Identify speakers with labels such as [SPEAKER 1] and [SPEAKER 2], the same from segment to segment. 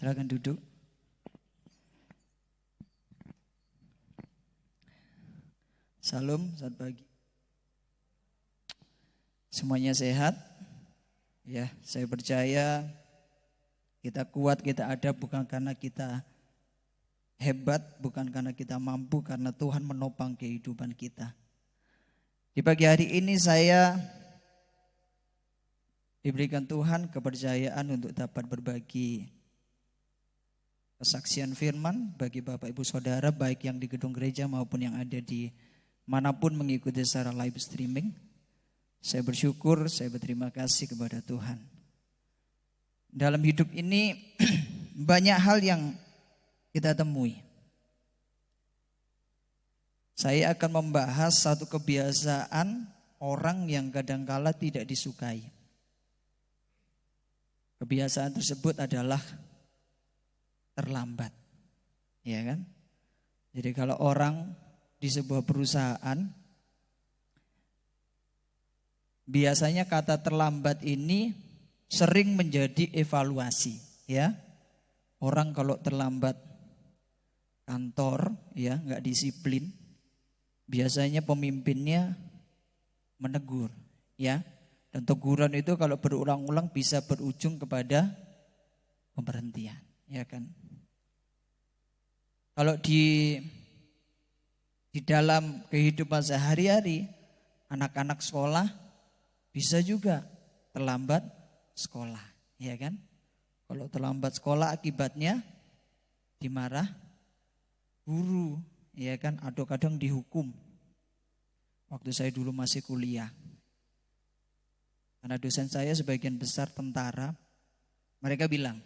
[SPEAKER 1] Silakan duduk. Salam, selamat pagi. Semuanya sehat? Ya, saya percaya kita kuat, kita ada bukan karena kita hebat, bukan karena kita mampu, karena Tuhan menopang kehidupan kita. Di pagi hari ini saya diberikan Tuhan kepercayaan untuk dapat berbagi kesaksian firman bagi Bapak Ibu Saudara, baik yang di gedung gereja maupun yang ada di manapun mengikuti secara live streaming. Saya bersyukur, saya berterima kasih kepada Tuhan. Dalam hidup ini banyak hal yang kita temui. Saya akan membahas satu kebiasaan orang yang kadangkala tidak disukai. Kebiasaan tersebut adalah terlambat. Ya kan? Jadi kalau orang di sebuah perusahaan, biasanya kata terlambat ini sering menjadi evaluasi, ya. Orang kalau terlambat kantor, ya, nggak disiplin, biasanya pemimpinnya menegur, ya. Dan teguran itu kalau berulang-ulang bisa berujung kepada pemberhentian, ya kan. Kalau di dalam kehidupan sehari-hari, anak-anak sekolah bisa juga terlambat sekolah, ya kan? Kalau terlambat sekolah akibatnya dimarah guru, ya kan? Atau kadang dihukum. Waktu saya dulu masih kuliah, karena dosen saya sebagian besar tentara, mereka bilang,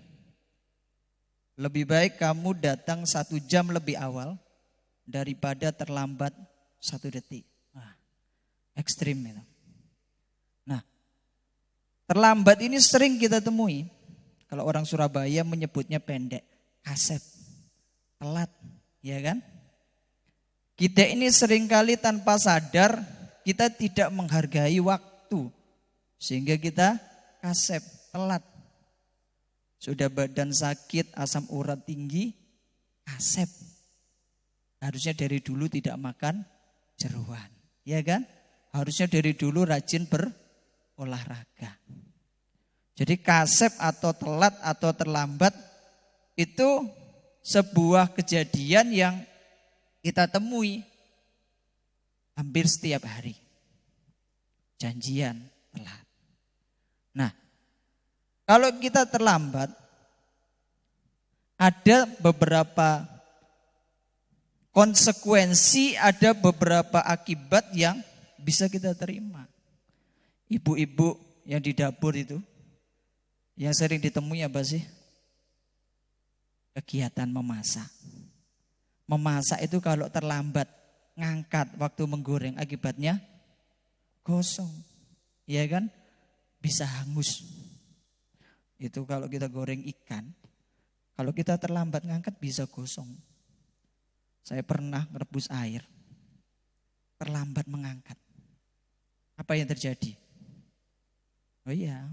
[SPEAKER 1] lebih baik kamu datang 1 jam lebih awal daripada terlambat 1 detik. Nah, ekstrim itu. Nah, terlambat ini sering kita temui. Kalau orang Surabaya menyebutnya pendek, kasep, telat, ya kan? Kita ini seringkali tanpa sadar kita tidak menghargai waktu, sehingga kita kasep, telat. Sudah badan sakit, asam urat tinggi, kasep. Harusnya dari dulu tidak makan jeroan, ya kan? Harusnya dari dulu rajin berolahraga. Jadi kasep atau telat atau terlambat itu sebuah kejadian yang kita temui hampir setiap hari. Janjian telat. Nah, kalau kita terlambat, ada beberapa konsekuensi, ada beberapa akibat yang bisa kita terima. Ibu-ibu yang di dapur itu, yang sering ditemui apa sih? Kegiatan memasak. Memasak itu kalau terlambat, ngangkat waktu menggoreng, akibatnya gosong. Ya kan? Bisa hangus. Itu kalau kita goreng ikan, kalau kita terlambat ngangkat bisa gosong. Saya pernah merebus air, terlambat mengangkat. Apa yang terjadi? Oh iya,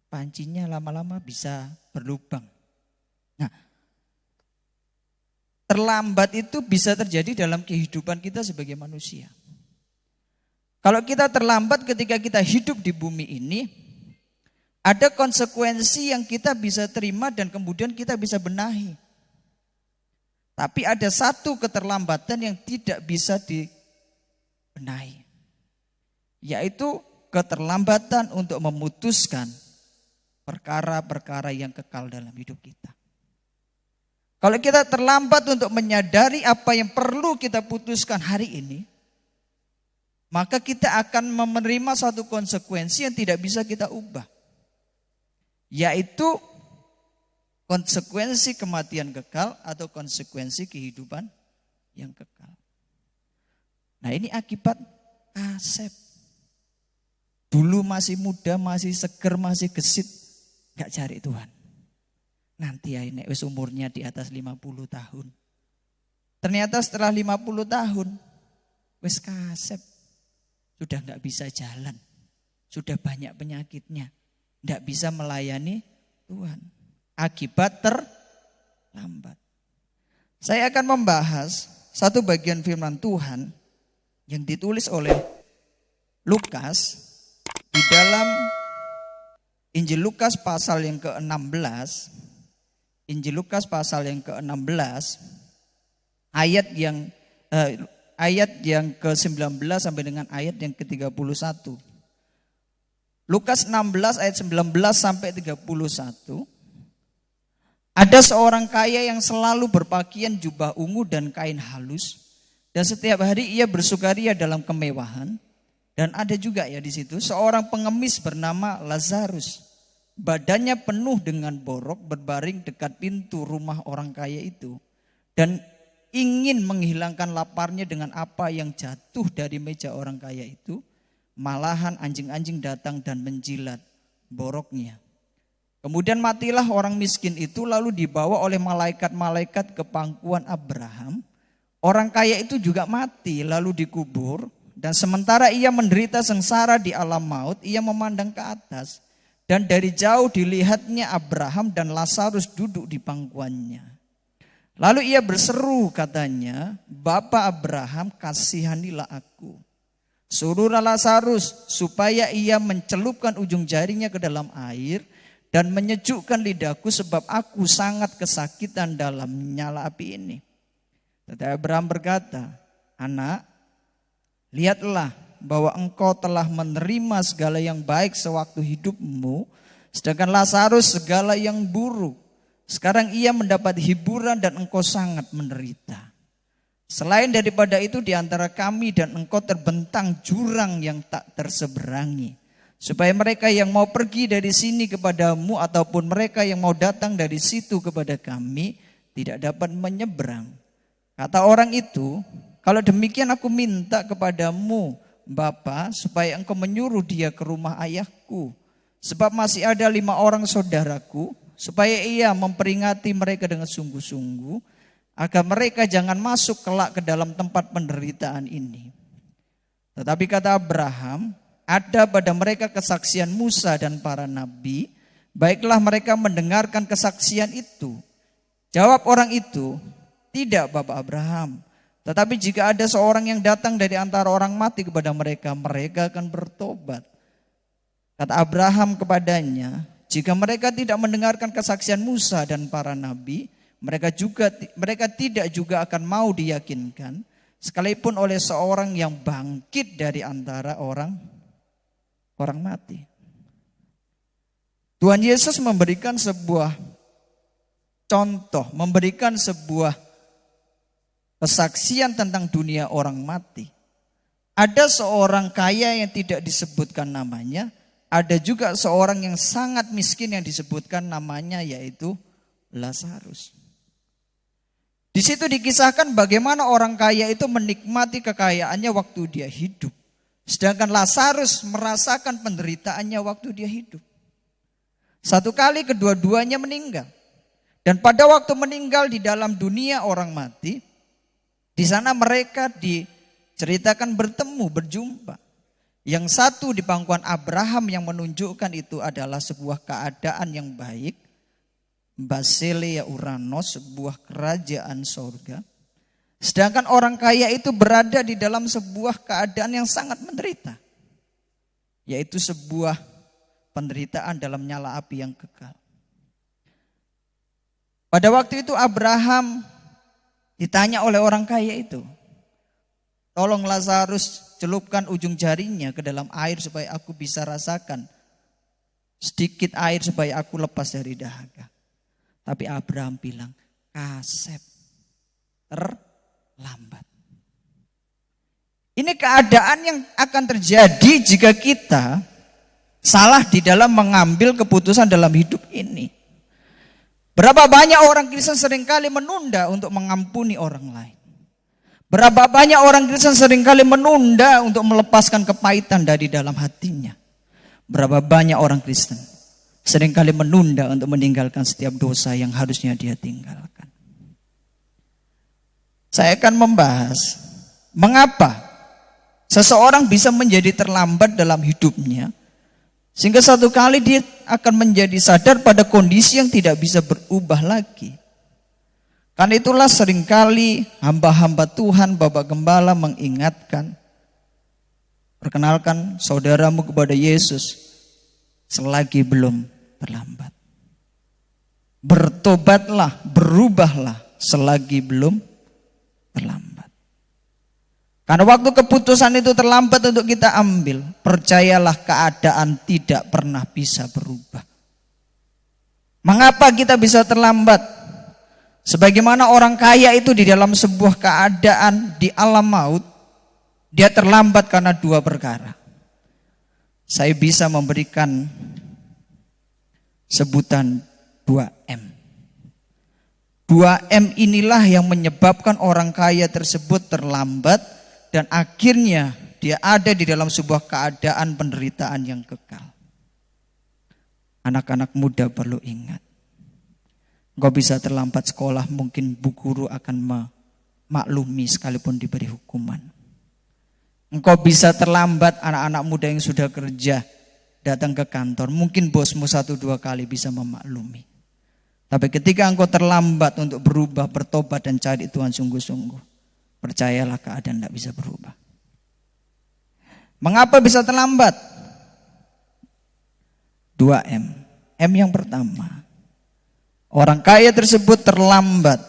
[SPEAKER 1] pancinya lama-lama bisa berlubang. Nah, terlambat itu bisa terjadi dalam kehidupan kita sebagai manusia. Kalau kita terlambat ketika kita hidup di bumi ini, ada konsekuensi yang kita bisa terima dan kemudian kita bisa benahi. Tapi ada satu keterlambatan yang tidak bisa dibenahi, yaitu keterlambatan untuk memutuskan perkara-perkara yang kekal dalam hidup kita. Kalau kita terlambat untuk menyadari apa yang perlu kita putuskan hari ini, maka kita akan menerima satu konsekuensi yang tidak bisa kita ubah, yaitu konsekuensi kematian kekal atau konsekuensi kehidupan yang kekal. Nah, ini akibat kasep. Dulu masih muda, masih seger, masih gesit, gak cari Tuhan. Nanti ya ini wis umurnya di atas 50 tahun. Ternyata setelah 50 tahun wis kasep. Sudah gak bisa jalan. Sudah banyak penyakitnya. Gak bisa melayani Tuhan. akibat terlambat. Saya akan membahas satu bagian firman Tuhan yang ditulis oleh Lukas di dalam Injil Lukas pasal yang ke-16. Injil Lukas pasal yang ke-16 ayat yang ke-19 sampai dengan ayat yang ke-31. Lukas 16 ayat 19 sampai 31. Ada seorang kaya yang selalu berpakaian jubah ungu dan kain halus, dan setiap hari ia bersukaria dalam kemewahan. Dan ada juga ya di situ seorang pengemis bernama Lazarus. Badannya penuh dengan borok, berbaring dekat pintu rumah orang kaya itu, dan ingin menghilangkan laparnya dengan apa yang jatuh dari meja orang kaya itu. Malahan anjing-anjing datang dan menjilat boroknya. Kemudian matilah orang miskin itu, lalu dibawa oleh malaikat-malaikat ke pangkuan Abraham. Orang kaya itu juga mati lalu dikubur. Dan sementara ia menderita sengsara di alam maut, ia memandang ke atas. Dan dari jauh dilihatnya Abraham dan Lazarus duduk di pangkuannya. Lalu ia berseru katanya, "Bapa Abraham, kasihanilah aku. Suruhlah Lazarus supaya ia mencelupkan ujung jarinya ke dalam air dan menyejukkan lidahku, sebab aku sangat kesakitan dalam nyala api ini." Tetapi Abraham berkata, "Anak, lihatlah bahwa engkau telah menerima segala yang baik sewaktu hidupmu, sedangkan Lazarus segala yang buruk. Sekarang ia mendapat hiburan dan engkau sangat menderita. Selain daripada itu di antara kami dan engkau terbentang jurang yang tak terseberangi, supaya mereka yang mau pergi dari sini kepadamu ataupun mereka yang mau datang dari situ kepada kami tidak dapat menyeberang." Kata orang itu, "Kalau demikian aku minta kepadamu, Bapa, supaya engkau menyuruh dia ke rumah ayahku. Sebab masih ada 5 orang saudaraku, supaya ia memperingati mereka dengan sungguh-sungguh, agar mereka jangan masuk kelak ke dalam tempat penderitaan ini." Tetapi kata Abraham, "Ada pada mereka kesaksian Musa dan para nabi, baiklah mereka mendengarkan kesaksian itu." Jawab orang itu, "Tidak, Bapak Abraham. Tetapi jika ada seorang yang datang dari antara orang mati kepada mereka, mereka akan bertobat." Kata Abraham kepadanya, "Jika mereka tidak mendengarkan kesaksian Musa dan para nabi, mereka tidak juga akan mau diyakinkan, sekalipun oleh seorang yang bangkit dari antara orang mati." Tuhan Yesus memberikan sebuah contoh, memberikan sebuah kesaksian tentang dunia orang mati. Ada seorang kaya yang tidak disebutkan namanya, ada juga seorang yang sangat miskin yang disebutkan namanya, yaitu Lazarus. Di situ dikisahkan bagaimana orang kaya itu menikmati kekayaannya waktu dia hidup, sedangkan Lazarus merasakan penderitaannya waktu dia hidup. Satu kali kedua-duanya meninggal. Dan pada waktu meninggal di dalam dunia orang mati, di sana mereka diceritakan bertemu, berjumpa. Yang satu di pangkuan Abraham yang menunjukkan itu adalah sebuah keadaan yang baik. Basileia Uranos, sebuah kerajaan sorga. Sedangkan orang kaya itu berada di dalam sebuah keadaan yang sangat menderita. Yaitu sebuah penderitaan dalam nyala api yang kekal. Pada waktu itu Abraham ditanya oleh orang kaya itu, "Tolong Lazarus celupkan ujung jarinya ke dalam air supaya aku bisa rasakan sedikit air supaya aku lepas dari dahaga." Tapi Abraham bilang, "Kasep, terlambat." Ini keadaan yang akan terjadi jika kita salah di dalam mengambil keputusan dalam hidup ini. Berapa banyak orang Kristen seringkali menunda untuk mengampuni orang lain. Berapa banyak orang Kristen seringkali menunda untuk melepaskan kepahitan dari dalam hatinya. Berapa banyak orang Kristen seringkali menunda untuk meninggalkan setiap dosa yang harusnya dia tinggalkan. Saya akan membahas mengapa seseorang bisa menjadi terlambat dalam hidupnya Sehingga satu kali dia akan menjadi sadar pada kondisi yang tidak bisa berubah lagi. Karena itulah seringkali hamba-hamba Tuhan, Bapak Gembala mengingatkan, perkenalkan saudaramu kepada Yesus selagi belum terlambat. Bertobatlah, berubahlah selagi belum terlambat. Karena waktu keputusan itu terlambat untuk kita ambil, percayalah keadaan tidak pernah bisa berubah. Mengapa kita bisa terlambat? Sebagaimana orang kaya itu di dalam sebuah keadaan di alam maut, dia terlambat karena dua perkara. Saya bisa memberikan sebutan 2M. 2M inilah yang menyebabkan orang kaya tersebut terlambat dan akhirnya dia ada di dalam sebuah keadaan penderitaan yang kekal. Anak-anak muda perlu ingat. Engkau bisa terlambat sekolah, mungkin bu guru akan memaklumi sekalipun diberi hukuman. Engkau bisa terlambat, anak-anak muda yang sudah kerja datang ke kantor, mungkin bosmu 1-2 kali bisa memaklumi. Tapi ketika engkau terlambat untuk berubah, bertobat dan cari Tuhan sungguh-sungguh, percayalah keadaan tidak bisa berubah. Mengapa bisa terlambat? 2M. M yang pertama, orang kaya tersebut terlambat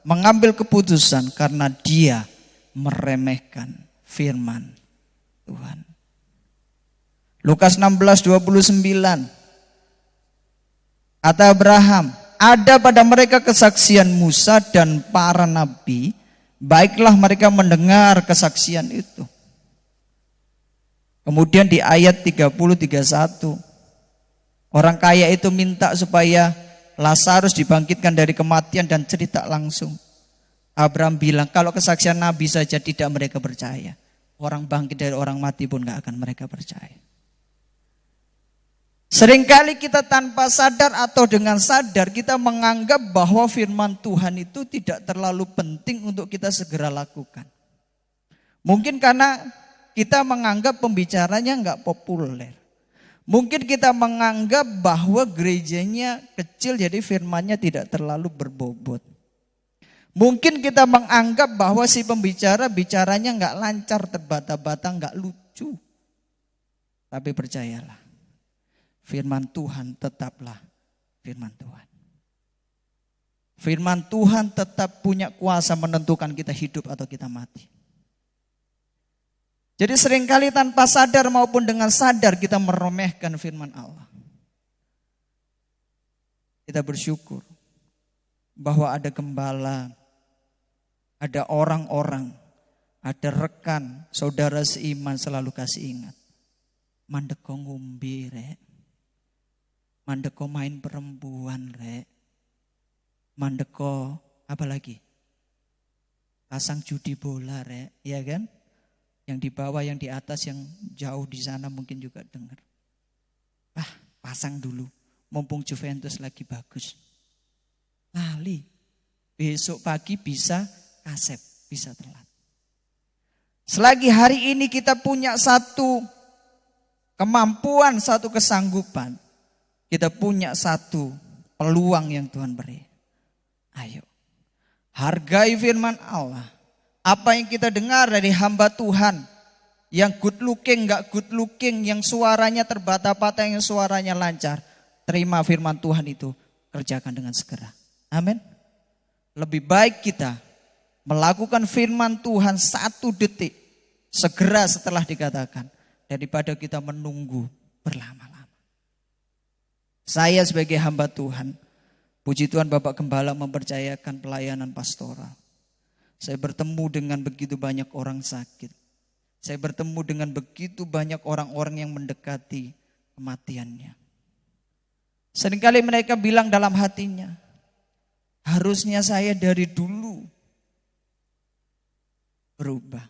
[SPEAKER 1] mengambil keputusan karena dia meremehkan firman Tuhan. Lukas 16:29. Kata Abraham, ada pada mereka kesaksian Musa dan para nabi, baiklah mereka mendengar kesaksian itu. Kemudian di ayat 30-31, orang kaya itu minta supaya Lazarus dibangkitkan dari kematian dan cerita langsung. Abraham bilang, kalau kesaksian nabi saja tidak mereka percaya, orang bangkit dari orang mati pun gak akan mereka percaya. Seringkali kita tanpa sadar atau dengan sadar kita menganggap bahwa firman Tuhan itu tidak terlalu penting untuk kita segera lakukan. Mungkin karena kita menganggap pembicaranya gak populer. Mungkin kita menganggap bahwa gerejanya kecil jadi firmannya tidak terlalu berbobot. Mungkin kita menganggap bahwa si pembicara bicaranya gak lancar, terbata-bata, gak lucu. Tapi percayalah, firman Tuhan tetaplah firman Tuhan. Firman Tuhan tetap punya kuasa menentukan kita hidup atau kita mati. Jadi seringkali tanpa sadar maupun dengan sadar kita meremehkan firman Allah. Kita bersyukur bahwa ada gembala, ada orang-orang, ada rekan, saudara seiman selalu kasih ingat. Mandeko ngombe rek. Mandeko main perempuan rek. Mandeko apa lagi? Pasang judi bola rek, ya kan? Yang di bawah, yang di atas, yang jauh di sana mungkin juga dengar. Pasang dulu, mumpung Juventus lagi bagus. Lali, besok pagi bisa kasep, bisa telat. Selagi hari ini kita punya satu kemampuan, satu kesanggupan, kita punya satu peluang yang Tuhan beri. Ayo, hargai firman Allah. Apa yang kita dengar dari hamba Tuhan, yang good looking, gak good looking, yang suaranya terbata-bata, yang suaranya lancar, terima firman Tuhan itu, kerjakan dengan segera. Amin. Lebih baik kita melakukan firman Tuhan 1 detik, segera setelah dikatakan, daripada kita menunggu berlama-lama. Saya sebagai hamba Tuhan, puji Tuhan Bapak Gembala mempercayakan pelayanan pastoral. Saya bertemu dengan begitu banyak orang sakit. Saya bertemu dengan begitu banyak orang-orang yang mendekati kematiannya. Seringkali mereka bilang dalam hatinya, harusnya saya dari dulu berubah.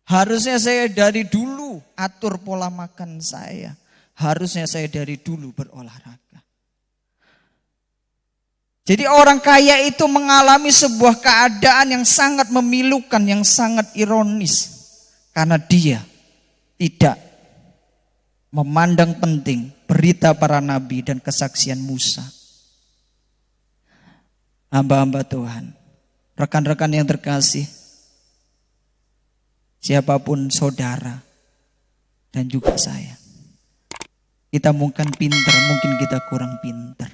[SPEAKER 1] Harusnya saya dari dulu atur pola makan saya. Harusnya saya dari dulu berolahraga. Jadi orang kaya itu mengalami sebuah keadaan yang sangat memilukan, yang sangat ironis. Karena dia tidak memandang penting berita para nabi dan kesaksian Musa. Hamba-hamba Tuhan, rekan-rekan yang terkasih, siapapun saudara dan juga saya, kita mungkin pintar, mungkin kita kurang pintar.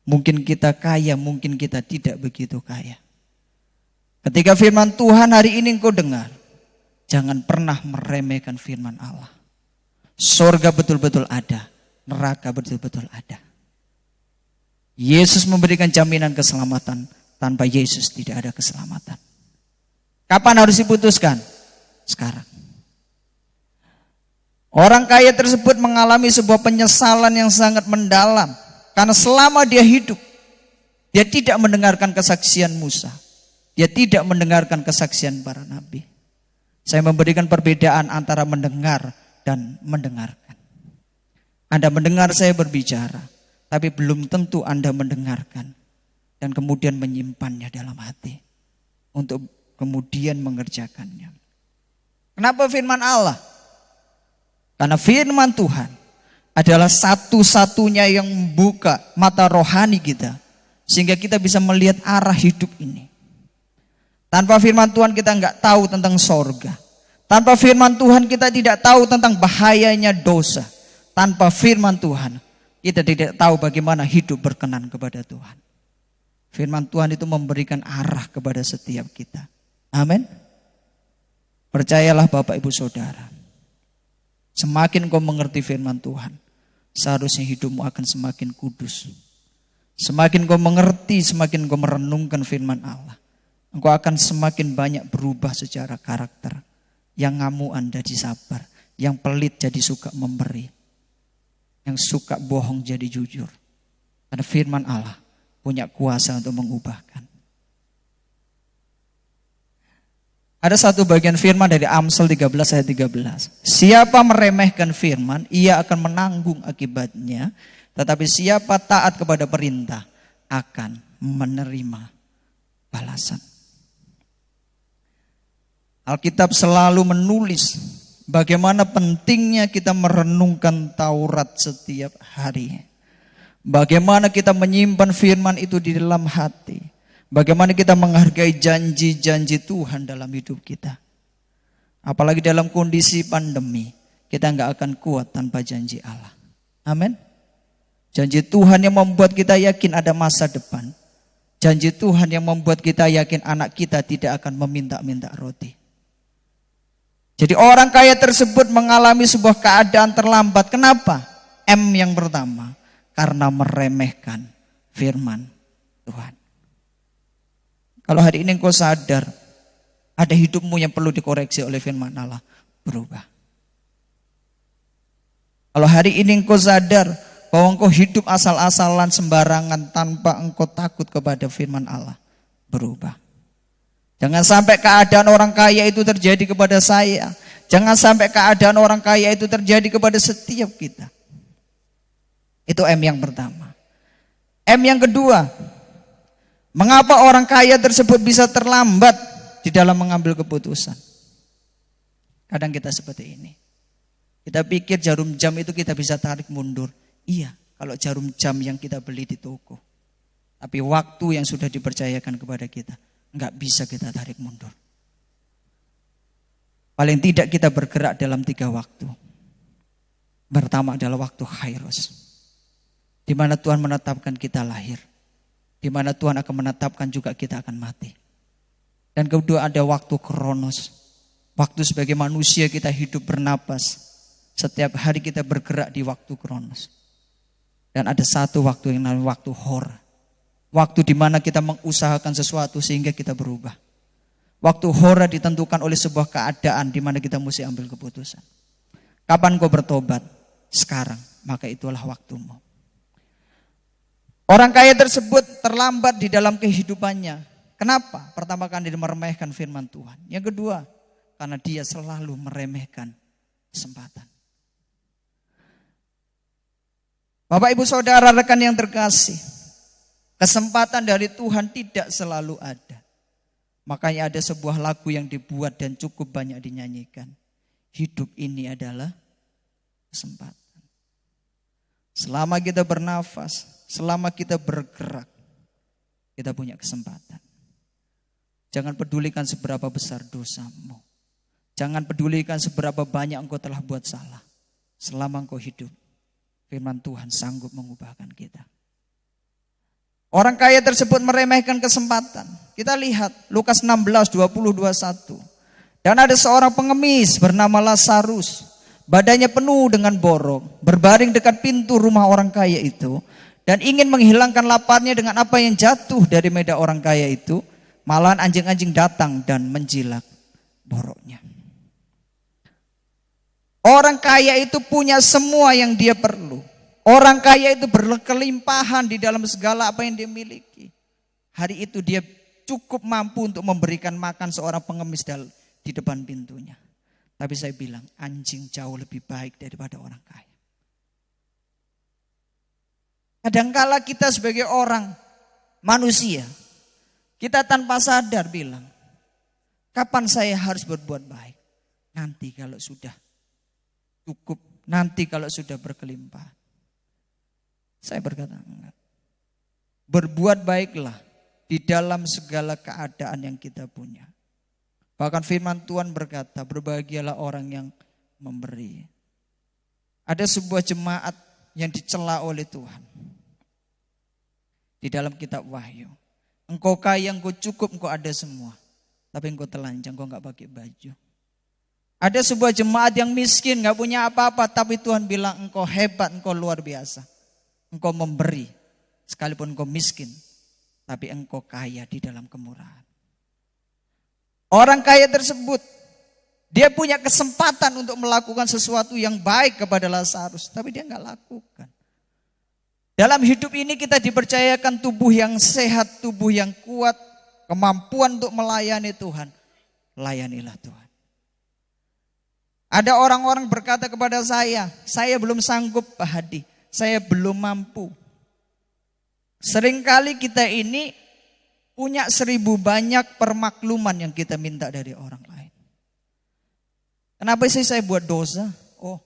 [SPEAKER 1] Mungkin kita kaya, mungkin kita tidak begitu kaya. Ketika firman Tuhan hari ini engkau dengar, jangan pernah meremehkan firman Allah. Surga betul-betul ada, neraka betul-betul ada. Yesus memberikan jaminan keselamatan, tanpa Yesus tidak ada keselamatan. Kapan harus diputuskan? Sekarang. Orang kaya tersebut mengalami sebuah penyesalan yang sangat mendalam. Karena selama dia hidup, dia tidak mendengarkan kesaksian Musa. Dia tidak mendengarkan kesaksian para nabi. Saya memberikan perbedaan antara mendengar dan mendengarkan. Anda mendengar saya berbicara, tapi belum tentu Anda mendengarkan. Dan kemudian menyimpannya dalam hati. Untuk kemudian mengerjakannya. Kenapa firman Allah? Karena firman Tuhan adalah satu-satunya yang membuka mata rohani kita. Sehingga kita bisa melihat arah hidup ini. Tanpa firman Tuhan kita nggak tahu tentang sorga. Tanpa firman Tuhan kita tidak tahu tentang bahayanya dosa. Tanpa firman Tuhan kita tidak tahu bagaimana hidup berkenan kepada Tuhan. Firman Tuhan itu memberikan arah kepada setiap kita. Amin. Percayalah Bapak Ibu Saudara. Semakin kau mengerti firman Tuhan, seharusnya hidupmu akan semakin kudus. Semakin kau mengerti, semakin kau merenungkan firman Allah, engkau akan semakin banyak berubah secara karakter. Yang ngamuan jadi sabar, yang pelit jadi suka memberi, yang suka bohong jadi jujur. Karena firman Allah punya kuasa untuk mengubahkan. Ada satu bagian firman dari Amsal 13 ayat 13. Siapa meremehkan firman, ia akan menanggung akibatnya. Tetapi siapa taat kepada perintah, akan menerima balasan. Alkitab selalu menulis bagaimana pentingnya kita merenungkan Taurat setiap hari. Bagaimana kita menyimpan firman itu di dalam hati. Bagaimana kita menghargai janji-janji Tuhan dalam hidup kita. Apalagi dalam kondisi pandemi, kita nggak akan kuat tanpa janji Allah. Amin. Janji Tuhan yang membuat kita yakin ada masa depan. Janji Tuhan yang membuat kita yakin anak kita tidak akan meminta-minta roti. Jadi orang kaya tersebut mengalami sebuah keadaan terlambat. Kenapa? M yang pertama, karena meremehkan firman Tuhan. Kalau hari ini engkau sadar, ada hidupmu yang perlu dikoreksi oleh firman Allah, berubah. Kalau hari ini engkau sadar bahwa engkau hidup asal-asalan sembarangan tanpa engkau takut kepada firman Allah, berubah. Jangan sampai keadaan orang kaya itu terjadi kepada saya. Jangan sampai keadaan orang kaya itu terjadi kepada setiap kita. Itu M yang pertama. M yang kedua, mengapa orang kaya tersebut bisa terlambat di dalam mengambil keputusan? Kadang kita seperti ini. Kita pikir jarum jam itu kita bisa tarik mundur. Iya, kalau jarum jam yang kita beli di toko. Tapi waktu yang sudah dipercayakan kepada kita, nggak bisa kita tarik mundur. Paling tidak kita bergerak dalam 3 waktu. Pertama adalah waktu Kairos, di mana Tuhan menetapkan kita lahir. Di mana Tuhan akan menetapkan juga kita akan mati. Dan kedua ada waktu Kronos. Waktu sebagai manusia kita hidup bernapas. Setiap hari kita bergerak di waktu Kronos. Dan ada satu waktu yang namanya waktu Hora. Waktu di mana kita mengusahakan sesuatu sehingga kita berubah. Waktu Hora ditentukan oleh sebuah keadaan di mana kita mesti ambil keputusan. Kapan kau bertobat? Sekarang, maka itulah waktumu. Orang kaya tersebut terlambat di dalam kehidupannya. Kenapa? Pertama kali dia meremehkan firman Tuhan. Yang kedua, karena dia selalu meremehkan kesempatan. Bapak Ibu Saudara rekan yang terkasih, kesempatan dari Tuhan tidak selalu ada. Makanya ada sebuah lagu yang dibuat dan cukup banyak dinyanyikan. Hidup ini adalah kesempatan. Selama kita bernafas, selama kita bergerak, kita punya kesempatan. Jangan pedulikan seberapa besar dosamu. Jangan pedulikan seberapa banyak engkau telah buat salah. Selama engkau hidup, firman Tuhan sanggup mengubahkan kita. Orang kaya tersebut meremehkan kesempatan. Kita lihat Lukas 16, 20, 21. Dan ada seorang pengemis bernama Lazarus. Badannya penuh dengan borok. Berbaring dekat pintu rumah orang kaya itu. Dan ingin menghilangkan laparnya dengan apa yang jatuh dari meja orang kaya itu. Malahan anjing-anjing datang dan menjilat boroknya. Orang kaya itu punya semua yang dia perlu. Orang kaya itu berkelimpahan di dalam segala apa yang dia miliki. Hari itu dia cukup mampu untuk memberikan makan seorang pengemis di depan pintunya. Tapi saya bilang anjing jauh lebih baik daripada orang kaya. Kadangkala kita sebagai orang manusia, kita tanpa sadar bilang, kapan saya harus berbuat baik? Nanti kalau sudah cukup, nanti kalau sudah berkelimpahan. Saya berkata, enggak. Berbuat baiklah di dalam segala keadaan yang kita punya. Bahkan firman Tuhan berkata, berbahagialah orang yang memberi. Ada sebuah jemaat yang dicela oleh Tuhan. Di dalam kitab Wahyu. Engkau kaya, engkau cukup, engkau ada semua. Tapi engkau telanjang, engkau gak pakai baju. Ada sebuah jemaat yang miskin, gak punya apa-apa. Tapi Tuhan bilang, engkau hebat, engkau luar biasa. Engkau memberi, sekalipun engkau miskin, tapi engkau kaya di dalam kemurahan. Orang kaya tersebut, dia punya kesempatan untuk melakukan sesuatu yang baik kepada Lazarus, tapi dia enggak lakukan. Dalam hidup ini kita dipercayakan tubuh yang sehat, tubuh yang kuat, kemampuan untuk melayani Tuhan. Layanilah Tuhan. Ada orang-orang berkata kepada saya belum sanggup Pak Hadi. Saya belum mampu. Seringkali kita ini punya 1000 banyak permakluman yang kita minta dari orang lain. Kenapa sih saya buat dosa? Oh,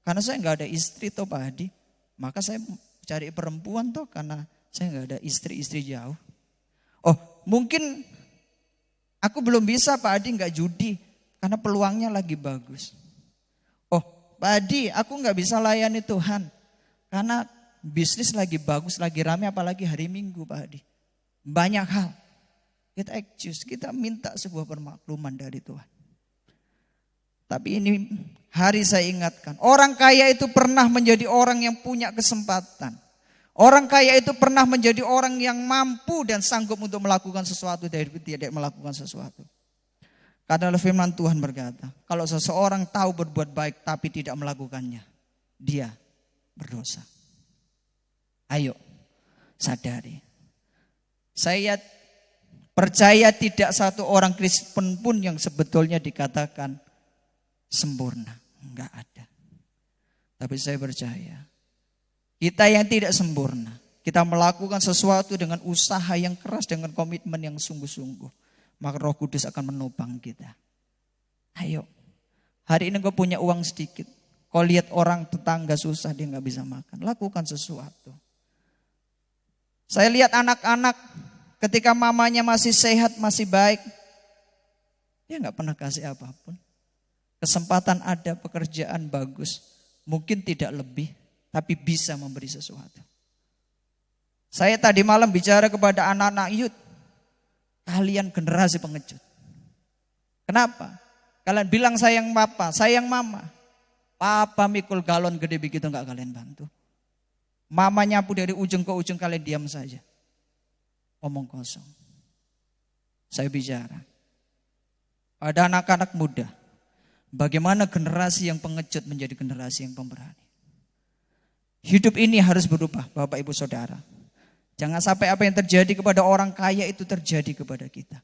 [SPEAKER 1] karena saya nggak ada istri toh Pak Hadi. Maka saya cari perempuan toh karena saya nggak ada istri jauh. Oh, mungkin aku belum bisa Pak Hadi nggak judi karena peluangnya lagi bagus. Oh, Pak Hadi, aku nggak bisa layani Tuhan. Karena bisnis lagi bagus, lagi rame, apalagi hari Minggu Pak Hadi. Banyak hal. Kita excuse, kita minta sebuah permakluman dari Tuhan. Tapi ini hari saya ingatkan. Orang kaya itu pernah menjadi orang yang punya kesempatan. Orang kaya itu pernah menjadi orang yang mampu dan sanggup untuk melakukan sesuatu dari tidak melakukan sesuatu. Karena firman Tuhan berkata, kalau seseorang tahu berbuat baik tapi tidak melakukannya, dia berdosa. Ayo sadari. Saya percaya tidak satu orang Kristen pun yang sebetulnya dikatakan sempurna. Enggak ada. Tapi saya percaya kita yang tidak sempurna, kita melakukan sesuatu dengan usaha yang keras, dengan komitmen yang sungguh-sungguh, maka Roh Kudus akan menopang kita. Ayo, hari ini kau punya uang sedikit. Kau lihat orang tetangga susah, dia gak bisa makan. Lakukan sesuatu. Saya lihat anak-anak ketika mamanya masih sehat, masih baik. Dia gak pernah kasih apapun. Kesempatan ada, pekerjaan bagus. Mungkin tidak lebih, tapi bisa memberi sesuatu. Saya tadi malam bicara kepada anak-anak youth. Kalian generasi pengecut. Kenapa? Kalian bilang sayang papa, sayang mama. Papa mikul galon gede begitu enggak kalian bantu. Mama nyapu dari ujung ke ujung, kalian diam saja. Omong kosong. Saya bicara. Ada anak-anak muda. Bagaimana generasi yang pengecut menjadi generasi yang pemberani. Hidup ini harus berubah Bapak Ibu Saudara. Jangan sampai apa yang terjadi kepada orang kaya itu terjadi kepada kita.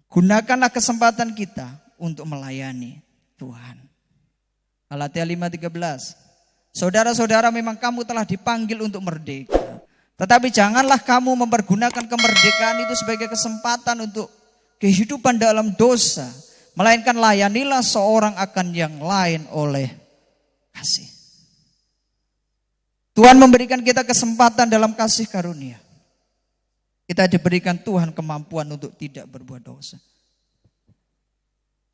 [SPEAKER 1] Gunakanlah kesempatan kita untuk melayani Tuhan. Galatia 5:13. Saudara-saudara, memang kamu telah dipanggil untuk merdeka. Tetapi janganlah kamu mempergunakan kemerdekaan itu sebagai kesempatan untuk kehidupan dalam dosa. Melainkan layanilah seorang akan yang lain oleh kasih. Tuhan memberikan kita kesempatan dalam kasih karunia. Kita diberikan Tuhan kemampuan untuk tidak berbuat dosa.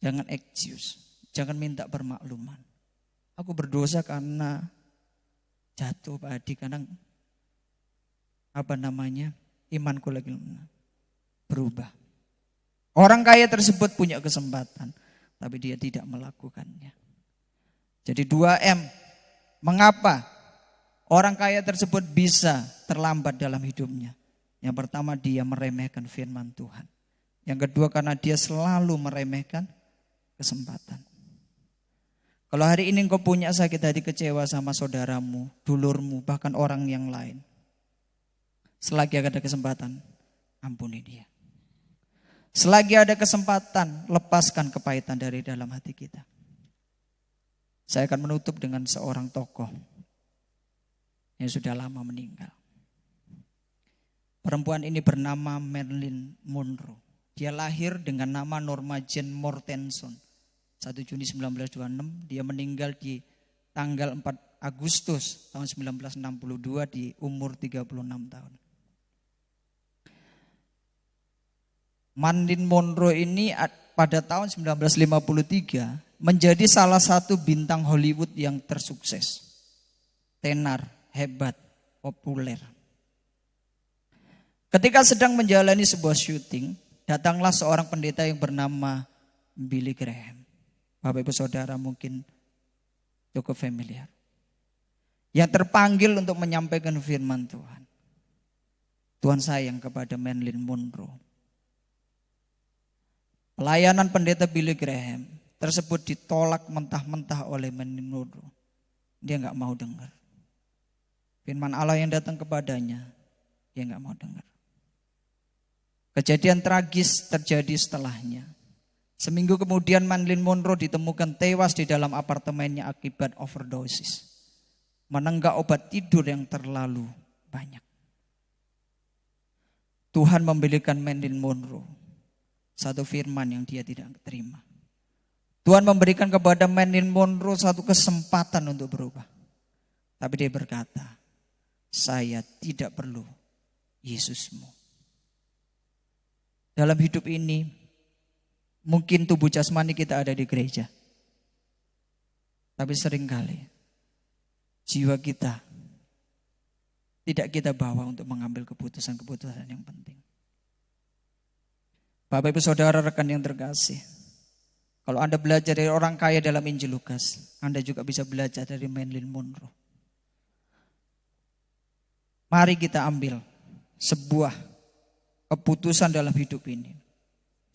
[SPEAKER 1] Jangan excuse, jangan minta permakluman. Aku berdosa karena jatuh Pak Adi, karena imanku lagi berubah. Orang kaya tersebut punya kesempatan, tapi dia tidak melakukannya. Jadi 2M, mengapa orang kaya tersebut bisa terlambat dalam hidupnya? Yang pertama, dia meremehkan firman Tuhan. Yang kedua, karena dia selalu meremehkan kesempatan. Kalau hari ini engkau punya sakit hati, kecewa sama saudaramu, dulurmu, bahkan orang yang lain, selagi ada kesempatan, ampuni dia. Selagi ada kesempatan, lepaskan kepahitan dari dalam hati kita. Saya akan menutup dengan seorang tokoh yang sudah lama meninggal. Perempuan ini bernama Marilyn Monroe. Dia lahir dengan nama Norma Jean Mortenson. 1 Juni 1926, dia meninggal di tanggal 4 Agustus tahun 1962 di umur 36 tahun. Marilyn Monroe ini pada tahun 1953 menjadi salah satu bintang Hollywood yang tersukses. Tenar, hebat, populer. Ketika sedang menjalani sebuah syuting, datanglah seorang pendeta yang bernama Billy Graham. Bapak Ibu Saudara mungkin cukup familiar. Yang terpanggil untuk menyampaikan firman Tuhan. Tuhan sayang kepada Marilyn Monroe. Pelayanan pendeta Billy Graham tersebut ditolak mentah-mentah oleh Marilyn Monroe. Dia gak mau dengar. Firman Allah yang datang kepadanya, dia gak mau dengar. Kejadian tragis terjadi setelahnya. Seminggu kemudian Marilyn Monroe ditemukan tewas di dalam apartemennya akibat overdosis. Menenggak obat tidur yang terlalu banyak. Tuhan memberikan Marilyn Monroe satu firman yang dia tidak terima. Tuhan memberikan kepada Marilyn Monroe satu kesempatan untuk berubah. Tapi dia berkata, saya tidak perlu Yesusmu. Dalam hidup ini, mungkin tubuh jasmani kita ada di gereja. Tapi seringkali jiwa kita tidak kita bawa untuk mengambil keputusan-keputusan yang penting. Bapak Ibu Saudara rekan yang terkasih, kalau Anda belajar dari orang kaya dalam Injil Lukas, Anda juga bisa belajar dari Marilyn Monroe. Mari kita ambil sebuah keputusan dalam hidup ini.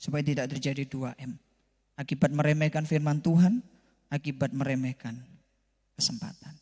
[SPEAKER 1] Supaya tidak terjadi 2M. Akibat meremehkan firman Tuhan, akibat meremehkan kesempatan.